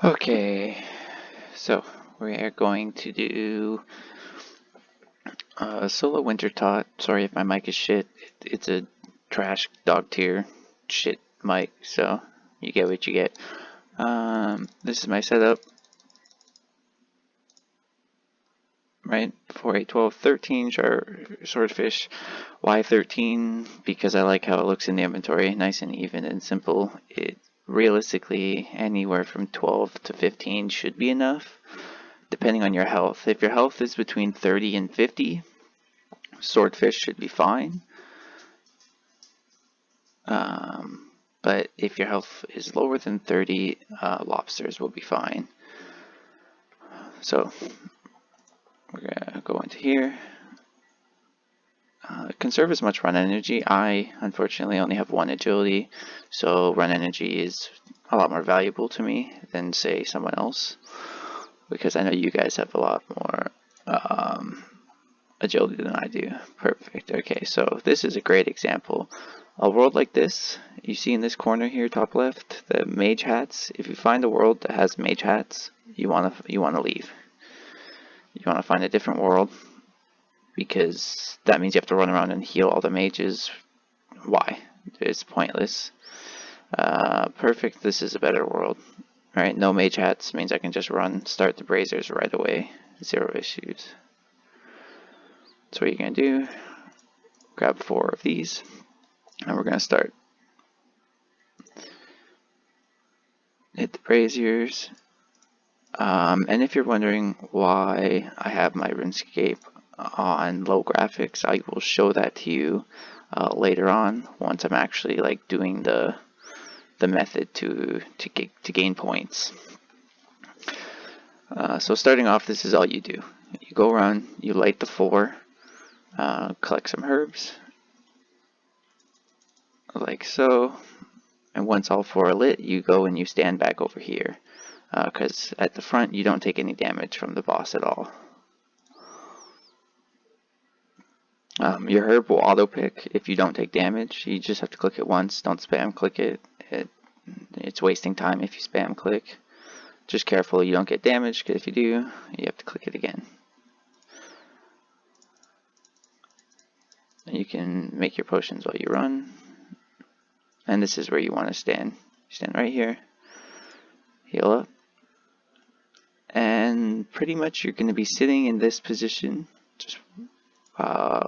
Okay, so we are going to do solo Wintertodt. Sorry if my mic is shit. It's a trash dog tier shit mic, so you get what you get. This is my setup, right? For a 12, 13 swordfish. Why 13? Because I like how it looks in the inventory, nice and even and simple. It realistically anywhere from 12 to 15 should be enough, depending on your health. If your health is between 30 and 50, swordfish should be fine. But if your health is lower than 30, lobsters will be fine. So we're gonna go into here. Conserve as much run energy. I unfortunately only have 1 agility, so run energy is a lot more valuable to me than say someone else, because I know you guys have a lot more agility than I do. Perfect. Okay, so this is a great example. A world like this, you see in this corner here, top left, the mage hats. If you find a world that has mage hats, you wanna leave. You wanna find a different world, because that means you have to run around and heal all the mages. Why? It's pointless. Perfect. This is a better world. Alright, no mage hats means I can just start the braziers right away. 0 issues. So what you're gonna do, grab 4 of these, and we're gonna start. Hit the braziers. And if you're wondering why I have my RuneScape on low graphics, I will show that to you later on, once I'm actually like doing the method to gain points. So starting off, this is all you do. You go around, you light the 4, collect some herbs, like so, and once all 4 are lit, you go and you stand back over here, because at the front you don't take any damage from the boss at all. Your herb will auto pick if you don't take damage. You just have to click it once. Don't spam click it. It's wasting time if you spam click. Just careful you don't get damaged, because if you do, you have to click it again. You can make your potions while you run. And this is where you want to stand. Stand right here. Heal up. And pretty much you're going to be sitting in this position, just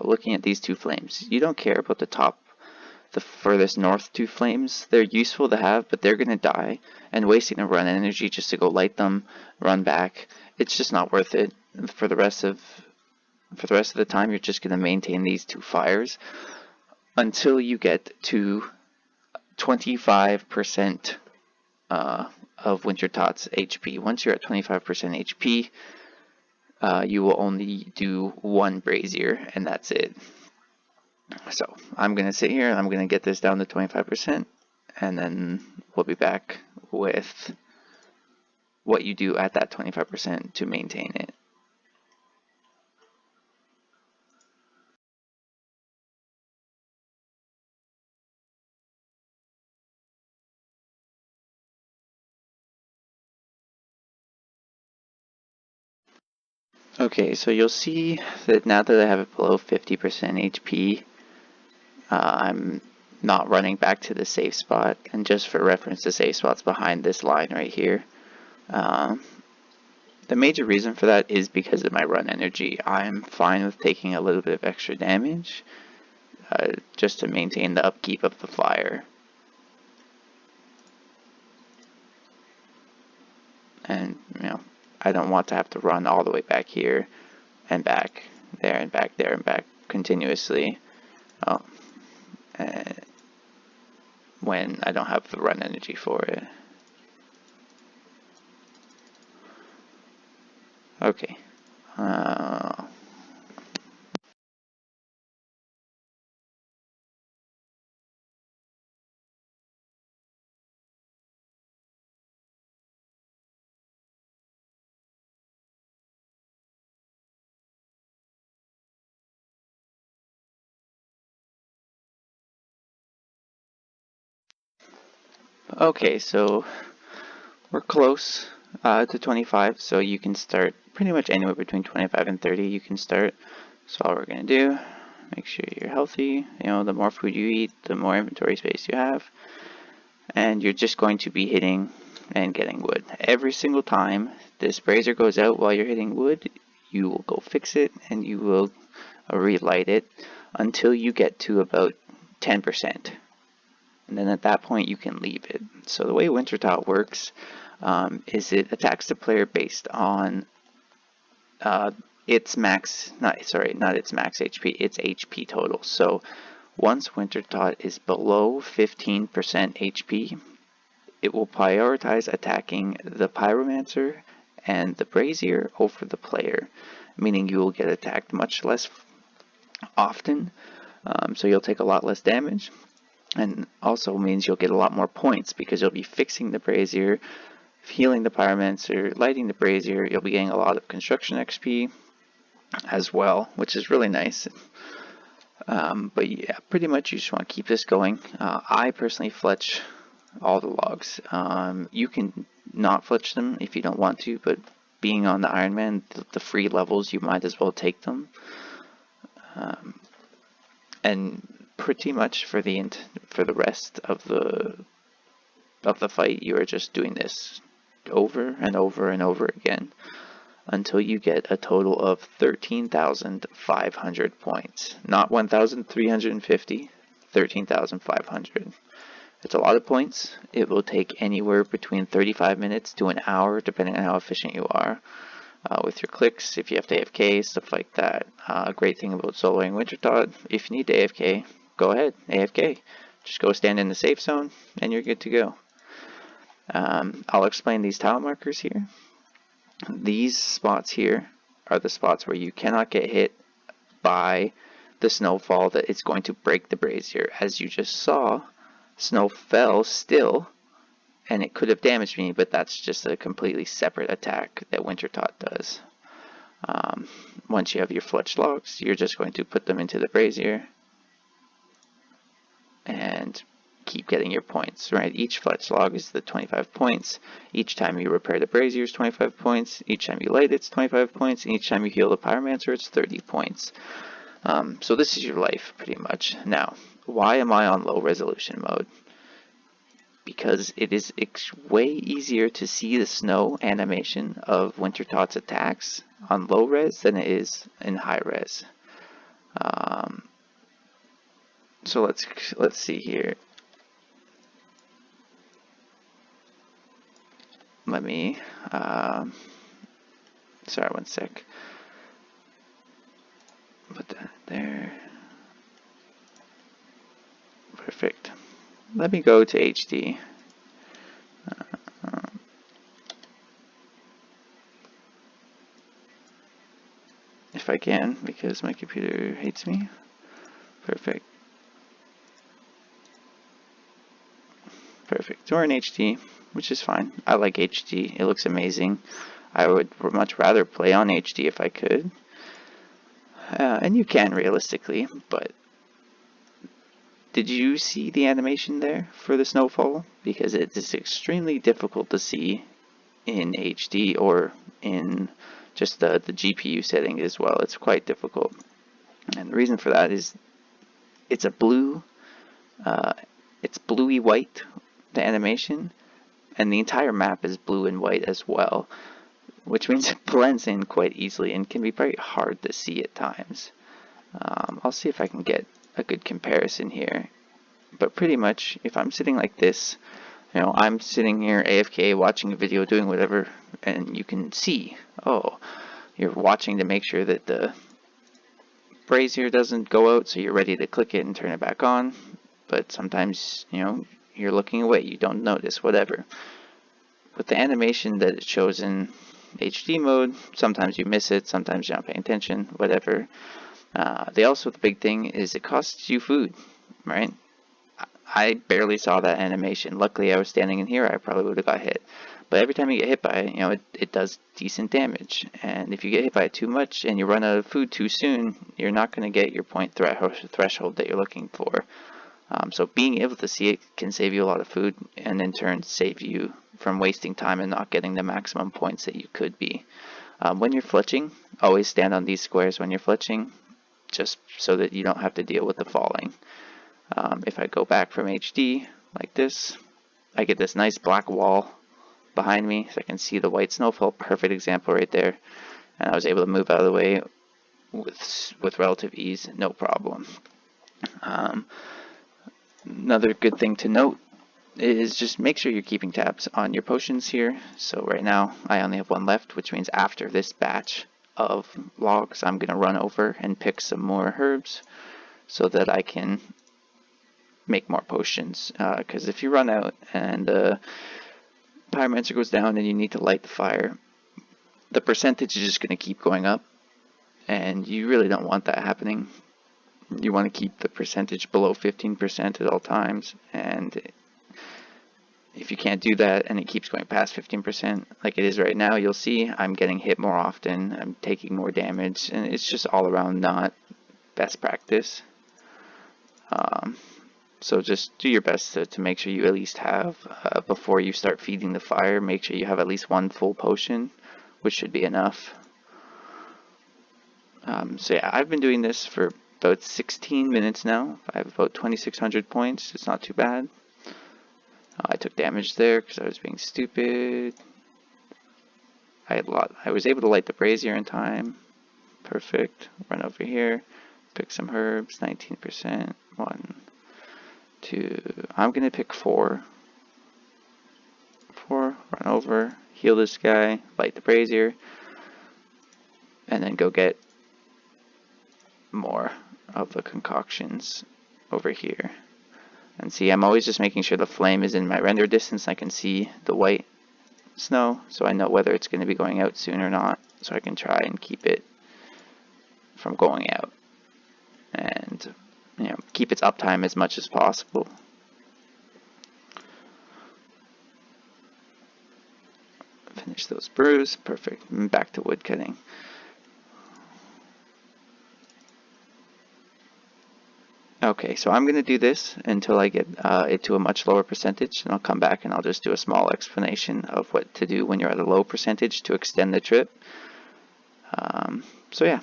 looking at these 2 flames. You don't care about the furthest north 2 flames. They're useful to have, but they're going to die, and wasting a run energy just to go light them, run back, it's just not worth it. For the rest of the time, you're just going to maintain these 2 fires until you get to 25% of Wintertot's HP. Once you're at 25% HP, you will only do 1 brazier, and that's it. So I'm going to sit here and I'm going to get this down to 25%, and then we'll be back with what you do at that 25% to maintain it. Okay, so you'll see that now that I have it below 50% HP, I'm not running back to the safe spot. And just for reference, the safe spot's behind this line right here. The major reason for that is because of my run energy. I'm fine with taking a little bit of extra damage, just to maintain the upkeep of the fire. And, I don't want to have to run all the way back here and back there and back there and back continuously when I don't have the run energy for it. Okay. Okay, so we're close. to 25, so you can start pretty much anywhere between 25 and 30 you can start. So all we're going to do, make sure you're healthy. You know, the more food you eat, the more inventory space you have. And you're just going to be hitting and getting wood. Every single time this brazier goes out while you're hitting wood, you will go fix it and you will relight it until you get to about 10%. And then at that point you can leave it. So the way Wintertodt works is it attacks the player based on its max, not its max HP, its HP total. So once Wintertodt is below 15% HP, it will prioritize attacking the Pyromancer and the Brazier over the player, meaning you will get attacked much less often, so you'll take a lot less damage, and also means you'll get a lot more points because you'll be fixing the Brazier, healing the Pyromancer, lighting the Brazier. You'll be getting a lot of construction XP as well, which is really nice. But yeah, pretty much you just want to keep this going. I personally fletch all the logs. You can not fletch them if you don't want to, but being on the Iron Man, the free levels, you might as well take them. And pretty much for the rest of the fight, you are just doing this over and over and over again until you get a total of 13,500 points. Not 1,350, 13,500. It's a lot of points. It will take anywhere between 35 minutes to an hour, depending on how efficient you are with your clicks, if you have to AFK, stuff like that. A great thing about soloing Wintertodt, if you need to AFK, go ahead, AFK. Just go stand in the safe zone, and you're good to go. I'll explain these tile markers here. These spots here are the spots where you cannot get hit by the snowfall that it's going to break the brazier. As you just saw, snow fell still, and it could have damaged me, but that's just a completely separate attack that Wintertodt does. Once you have your fletched logs, you're just going to put them into the brazier and keep getting your points, right? Each fletched log is the 25 points. Each time you repair the brazier is 25 points. Each time you light it's 25 points. And each time you heal the Pyromancer, it's 30 points. So this is your life, pretty much. Now, why am I on low resolution mode? Because it is way easier to see the snow animation of Wintertodt's attacks on low res than it is in high res. So let's see here. Let me, sorry, one sec. Put that there. Perfect. Let me go to HD. If I can, because my computer hates me. Perfect. Perfect. So we're in HD, which is fine. I like HD. It looks amazing. I would much rather play on HD if I could. And you can realistically, but did you see the animation there for the snowfall? Because it is extremely difficult to see in HD or in just the GPU setting as well. It's quite difficult. And the reason for that is it's a blue, it's bluey white, the animation, and the entire map is blue and white as well, which means it blends in quite easily and can be very hard to see at times. I'll see if I can get a good comparison here, but pretty much if I'm sitting like this, you know, I'm sitting here AFK watching a video, doing whatever, and you can see, oh, you're watching to make sure that the brazier doesn't go out, so you're ready to click it and turn it back on, but sometimes, you know, you're looking away, you don't notice, whatever. With the animation that it shows in HD mode, sometimes you miss it, sometimes you're not paying attention, whatever. The big thing is it costs you food, right? I barely saw that animation. Luckily I was standing in here, I probably would have got hit. But every time you get hit by it, you know, it does decent damage. And if you get hit by it too much and you run out of food too soon, you're not going to get your point threshold that you're looking for. So being able to see it can save you a lot of food, and in turn save you from wasting time and not getting the maximum points that you could be. When you're fletching, always stand on these squares when you're fletching, just so that you don't have to deal with the falling. If I go back from HD like this, I get this nice black wall behind me, so I can see the white snowfall. Perfect example right there. And I was able to move out of the way with relative ease, no problem. Another good thing to note is just make sure you're keeping tabs on your potions here. So right now I only have one left, which means after this batch of logs I'm going to run over and pick some more herbs so that I can make more potions, because if you run out and the pyromancer goes down and you need to light the fire, the percentage is just going to keep going up, and you really don't want that happening. You want to keep the percentage below 15% at all times, and if you can't do that and it keeps going past 15% like it is right now, you'll see I'm getting hit more often, I'm taking more damage, and it's just all around not best practice. So just do your best to make sure you at least have, before you start feeding the fire, make sure you have at least one full potion, which should be enough. So yeah, I've been doing this for about 16 minutes now. I have about 2,600 points. It's not too bad. I took damage there because I was being stupid. I was able to light the brazier in time. Perfect. Run over here. Pick some herbs. 19%. 1, 2. I'm going to pick 4. 4. Run over. Heal this guy. Light the brazier. And then go get more of the concoctions over here. And see, I'm always just making sure the flame is in my render distance. I can see the white snow, so I know whether it's going to be going out soon or not, so I can try and keep it from going out, and keep its uptime as much as possible. Finish those brews. Perfect. Back to wood cutting. Okay, so I'm going to do this until I get it to a much lower percentage, and I'll come back and I'll just do a small explanation of what to do when you're at a low percentage to extend the trip. So yeah.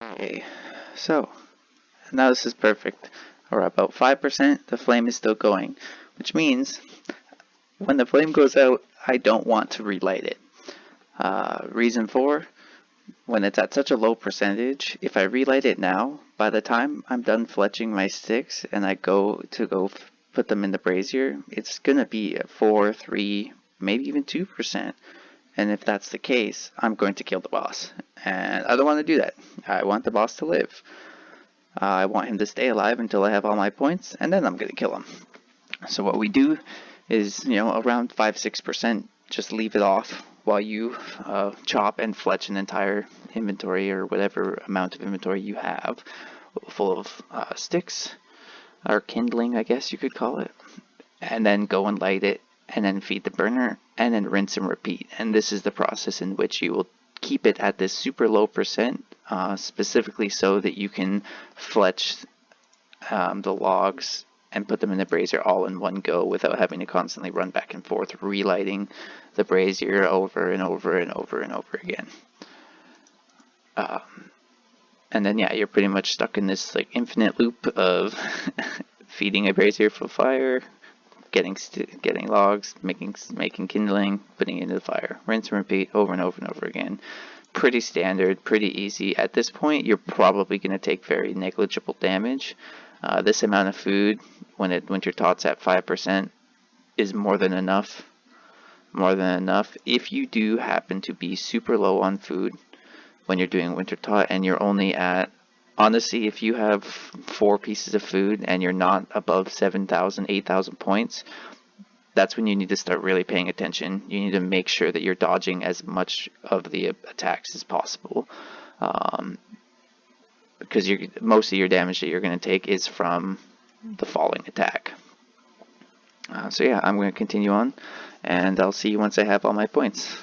Okay, so now this is perfect. We're about 5%, the flame is still going, which means when the flame goes out, I don't want to relight it. Reason 4, when it's at such a low percentage, if I relight it now, by the time I'm done fletching my sticks and I go put them in the brazier, it's gonna be at 4, 3, maybe even 2%. And if that's the case, I'm going to kill the boss. And I don't want to do that. I want the boss to live. I want him to stay alive until I have all my points, and then I'm going to kill him. So what we do is, around 5-6%, just leave it off while you chop and fletch an entire inventory or whatever amount of inventory you have full of sticks, or kindling, I guess you could call it, and then go and light it, and then feed the burner, and then rinse and repeat. And this is the process in which you will keep it at this super low percent, specifically so that you can fletch the logs and put them in the brazier all in one go without having to constantly run back and forth, relighting the brazier over and over and over and over again. And then yeah, you're pretty much stuck in this like infinite loop of feeding a brazier full of fire, getting logs, making kindling, putting it into the fire, rinse and repeat over and over and over again. Pretty standard, pretty easy. At this point, you're probably going to take very negligible damage. This amount of food, when Wintertot's at 5%, is more than enough. More than enough. If you do happen to be super low on food when you're doing Wintertodt and you're only at, honestly, if you have 4 pieces of food and you're not above 7,000, 8,000 points, that's when you need to start really paying attention. You need to make sure that you're dodging as much of the attacks as possible, because most of your damage that you're going to take is from the falling attack. So yeah, I'm going to continue on, and I'll see you once I have all my points.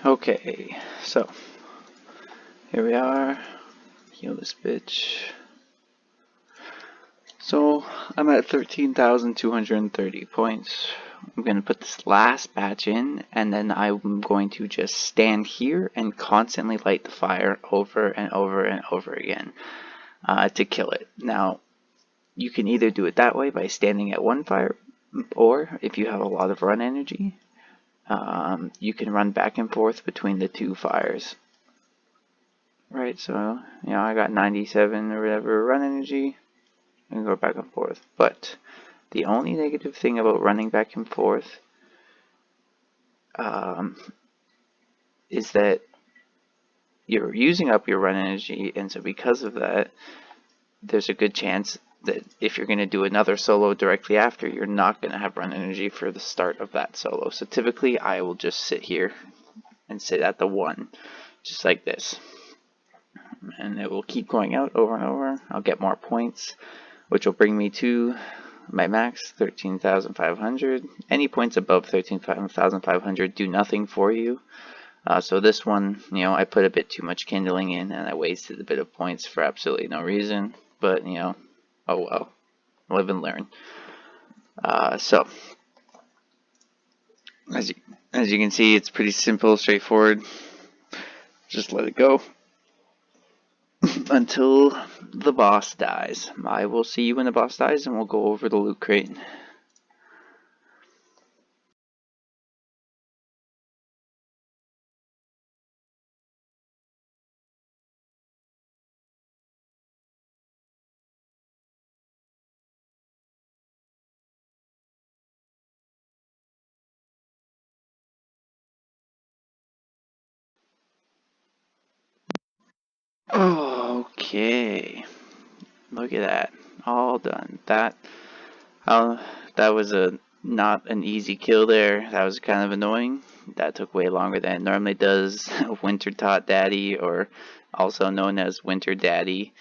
Okay, so here we are. Heal this bitch. So I'm at 13,230 points. I'm going to put this last batch in, and then I'm going to just stand here and constantly light the fire over and over and over again to kill it. Now, you can either do it that way by standing at one fire, or if you have a lot of run energy, you can run back and forth between the 2 fires. Right, so, you know, I got 97 or whatever run energy, and go back and forth. But the only negative thing about running back and forth is that you're using up your run energy, and so because of that, there's a good chance that if you're going to do another solo directly after, you're not going to have run energy for the start of that solo. So typically I will just sit here and sit at the 1, just like this. And it will keep going out over and over. I'll get more points, which will bring me to my max, 13,500. Any points above 13,500 do nothing for you. So this one, you know, I put a bit too much kindling in, and I wasted a bit of points for absolutely no reason. But, you know, oh well. Live and learn. So, as you can see, it's pretty simple, straightforward. Just let it go until the boss dies. I will see you when the boss dies, and we'll go over the loot crate. Okay, look at that, all done. That was not an easy kill there. That was kind of annoying. That took way longer than it normally does. Wintertodt Daddy, or also known as Winter Daddy,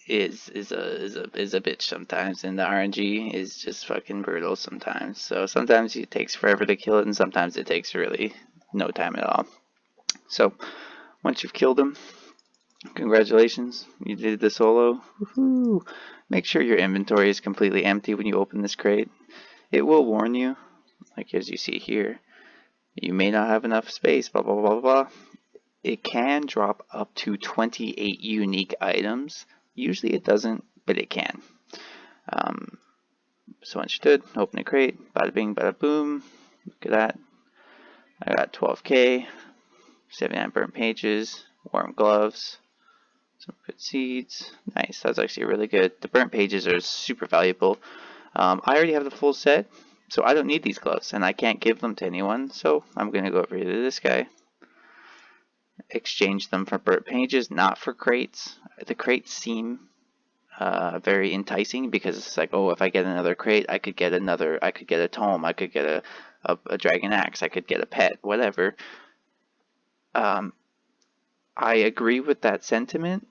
is a bitch sometimes, and the RNG is just fucking brutal sometimes. So sometimes it takes forever to kill it, and sometimes it takes really no time at all. So once you've killed him, congratulations, you did the solo. Woohoo! Make sure your inventory is completely empty when you open this crate. It will warn you, like as you see here, you may not have enough space, blah blah blah blah. It can drop up to 28 unique items. Usually it doesn't, but it can. So once you're done, open a crate, bada bing, bada boom. Look at that. I got 12k, 79 burnt pages, warm gloves, some good seeds. Nice, that's actually really good. The burnt pages are super valuable. I already have the full set, so I don't need these gloves, and I can't give them to anyone, so I'm going to go over here to this guy. Exchange them for burnt pages, not for crates. The crates seem very enticing because it's like, oh, if I get another crate, I could get a tome, I could get a dragon axe, I could get a pet, whatever. I agree with that sentiment,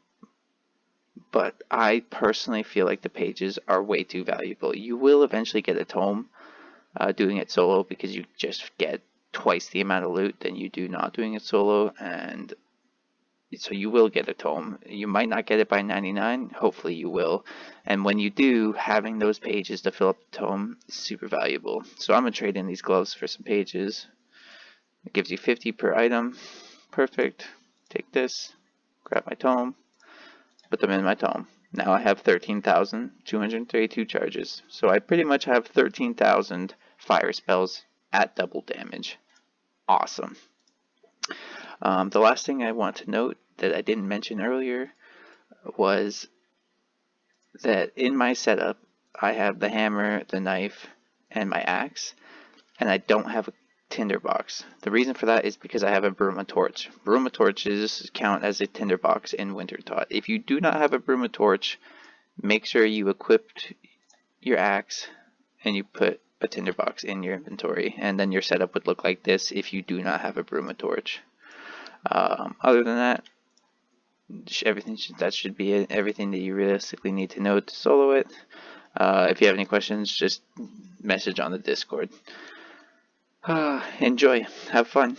but I personally feel like the pages are way too valuable. You will eventually get a tome doing it solo, because you just get twice the amount of loot than you do not doing it solo, and so you will get a tome. You might not get it by 99, hopefully you will. And when you do, having those pages to fill up the tome is super valuable. So I'm going to trade in these gloves for some pages. It gives you 50 per item. Perfect. Take this, grab my tome, put them in my tome. Now I have 13,232 charges. So I pretty much have 13,000 fire spells at double damage. Awesome. The last thing I want to note that I didn't mention earlier was that in my setup, I have the hammer, the knife, and my axe, and I don't have a tinderbox. The reason for that is because I have a broom torch. Broom torches count as a tinderbox in Wintertodt. If you do not have a broom torch, make sure you equipped your axe and you put a tinderbox in your inventory, and then your setup would look like this if you do not have a broom torch. Other than that, that should be it. Everything that you realistically need to know to solo it. If you have any questions, just message on the Discord. Enjoy. Have fun.